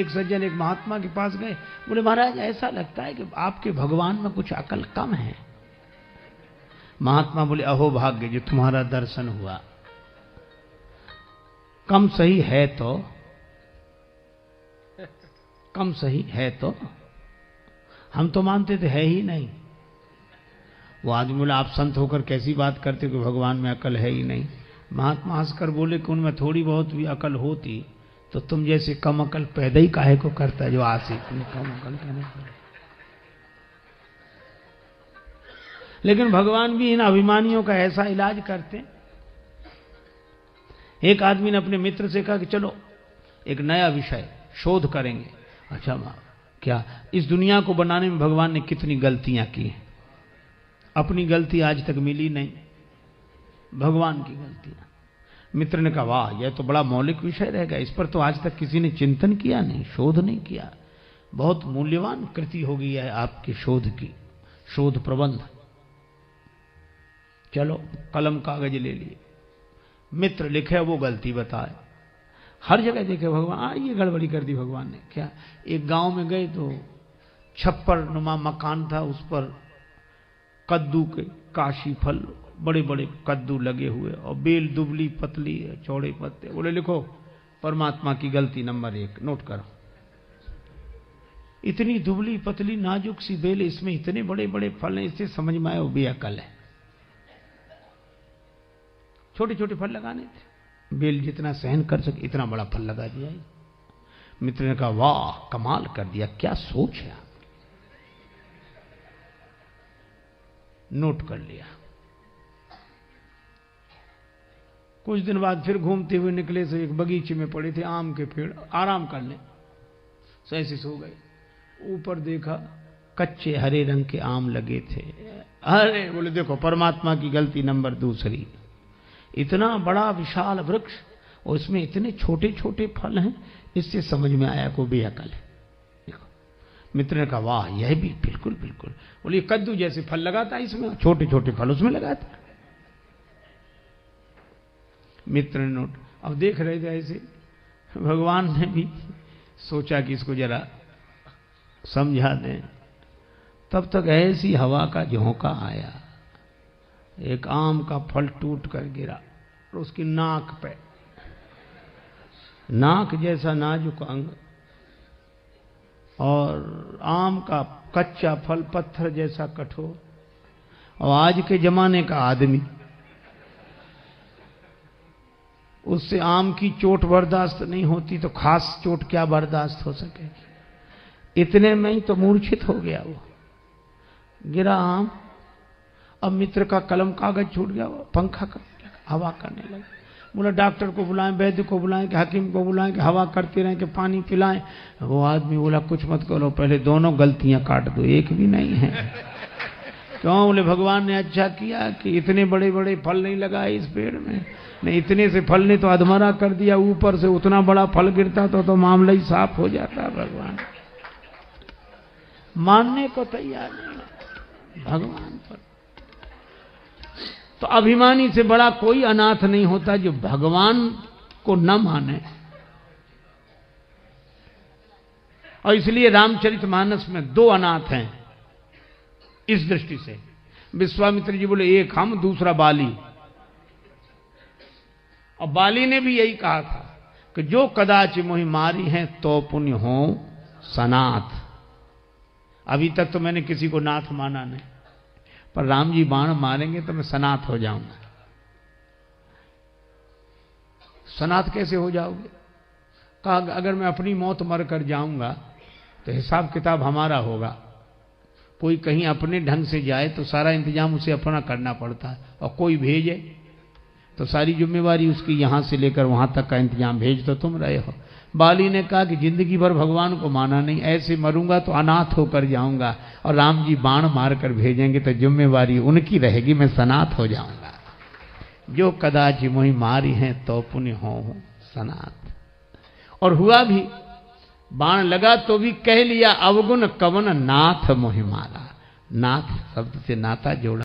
एक सज्जन एक महात्मा के पास गए, बोले महाराज ऐसा लगता है कि आपके भगवान में कुछ अकल कम है। महात्मा बोले अहो भाग्य जो तुम्हारा दर्शन हुआ, कम सही है तो, कम सही है तो, हम तो मानते थे है ही नहीं। वो आदमी बोला आप संत होकर कैसी बात करते हो कि भगवान में अकल है ही नहीं। महात्मा हंसकर बोले कि उनमें थोड़ी बहुत भी अकल होती तो तुम जैसे कम अकल पैदा ही काहे को करता है जो आशिक कम अकल कहने पर। लेकिन भगवान भी इन अभिमानियों का ऐसा इलाज करते। एक आदमी ने अपने मित्र से कहा कि चलो एक नया विषय शोध करेंगे। अच्छा क्या, इस दुनिया को बनाने में भगवान ने कितनी गलतियां की हैं, अपनी गलती आज तक मिली नहीं, भगवान की गलतियां। मित्र ने कहा वाह यह तो बड़ा मौलिक विषय रहेगा, इस पर तो आज तक किसी ने चिंतन किया नहीं, शोध नहीं किया, बहुत मूल्यवान कृति होगी है आपकी शोध की, शोध प्रबंध। चलो कलम कागज ले लिए, मित्र लिखे वो गलती बताए, हर जगह देखे भगवान ये गड़बड़ी कर दी भगवान ने। क्या, एक गांव में गए तो छप्पर नुमा मकान था, उस पर कद्दू के काशी फल बड़े बड़े कद्दू लगे हुए और बेल दुबली पतली चौड़े पत्ते। बोले लिखो परमात्मा की गलती नंबर 1, नोट करो। इतनी दुबली पतली नाजुक सी बेल, इसमें इतने बड़े बड़े फल हैं, इससे समझ में आया वो बेअकल है। छोटे छोटे फल लगाने थे, बेल जितना सहन कर सके इतना बड़ा फल लगा दिया। मित्र ने कहा वाह कमाल कर दिया, क्या सोच है। नोट कर लिया। कुछ दिन बाद फिर घूमते हुए निकले से एक बगीचे में पड़े थे आम के पेड़, आराम करने, सो ऐसे सो गए। ऊपर देखा कच्चे हरे रंग के आम लगे थे। अरे बोले देखो परमात्मा की गलती नंबर 2, इतना बड़ा विशाल वृक्ष और इसमें इतने छोटे छोटे फल हैं, इससे समझ में आया को बेअकल है। देखो मित्र ने कहा वाह यह भी बिल्कुल बिल्कुल। बोले कद्दू जैसे फल लगाता है इसमें, छोटे छोटे फल उसमें लगाता। मित्र ने नोट, अब देख रहे थे ऐसे, भगवान ने भी सोचा कि इसको जरा समझा दें। तब तक ऐसी हवा का झोंका आया, एक आम का फल टूट कर गिरा और उसकी नाक पे, नाक जैसा नाजुक अंग, और आम का कच्चा फल पत्थर जैसा कठोर। और आज के जमाने का आदमी उससे आम की चोट बर्दाश्त नहीं होती तो खास चोट क्या बर्दाश्त हो सकेगी। इतने में ही तो मूर्छित हो गया वो, गिरा आम। अब मित्र का कलम कागज छूट गया, वो पंखा कर हवा करने लगा। बोला डॉक्टर को बुलाएं, वैद्य को बुलाएं, कि हकीम को बुलाएं, कि हवा करते रहें, कि पानी पिलाएं। वो आदमी बोला कुछ मत करो, पहले दोनों गलतियां काट दो, एक भी नहीं है। क्यों? बोले भगवान ने अच्छा किया कि इतने बड़े बड़े फल नहीं लगाए इस पेड़ में, नहीं इतने से फल ने तो अधमरा कर दिया, ऊपर से उतना बड़ा फल गिरता तो मामला ही साफ हो जाता। भगवान मानने को तैयार नहीं भगवान पर। तो अभिमानी से बड़ा कोई अनाथ नहीं होता जो भगवान को न माने। और इसलिए रामचरितमानस में 2 अनाथ हैं इस दृष्टि से। विश्वामित्र जी बोले एक हम, दूसरा बाली। और बाली ने भी यही कहा था कि जो कदाचि मोहि मारी हैं तो पुण्य हो सनाथ। अभी तक तो मैंने किसी को नाथ माना नहीं, पर राम जी बाण मारेंगे तो मैं सनाथ हो जाऊंगा। सनाथ कैसे हो जाओगे? कहा अगर मैं अपनी मौत मर कर जाऊंगा तो हिसाब किताब हमारा होगा। कोई कहीं अपने ढंग से जाए तो सारा इंतजाम उसे अपना करना पड़ता है, और कोई भेजे तो सारी जिम्मेवारी उसकी, यहां से लेकर वहां तक का इंतजाम भेज तो तुम रहे हो। बाली ने कहा कि जिंदगी भर भगवान को माना नहीं, ऐसे मरूंगा तो अनाथ होकर जाऊंगा, और राम जी बाण मार कर भेजेंगे तो जिम्मेवारी उनकी रहेगी, मैं सनाथ हो जाऊंगा। जो कदाचि मोहि मारी हैं तो पुण्य हो सनाथ। और हुआ भी, बाण लगा तो भी कह लिया अवगुण कवन नाथ मोहि मारा। नाथ शब्द से नाता जोड़ा।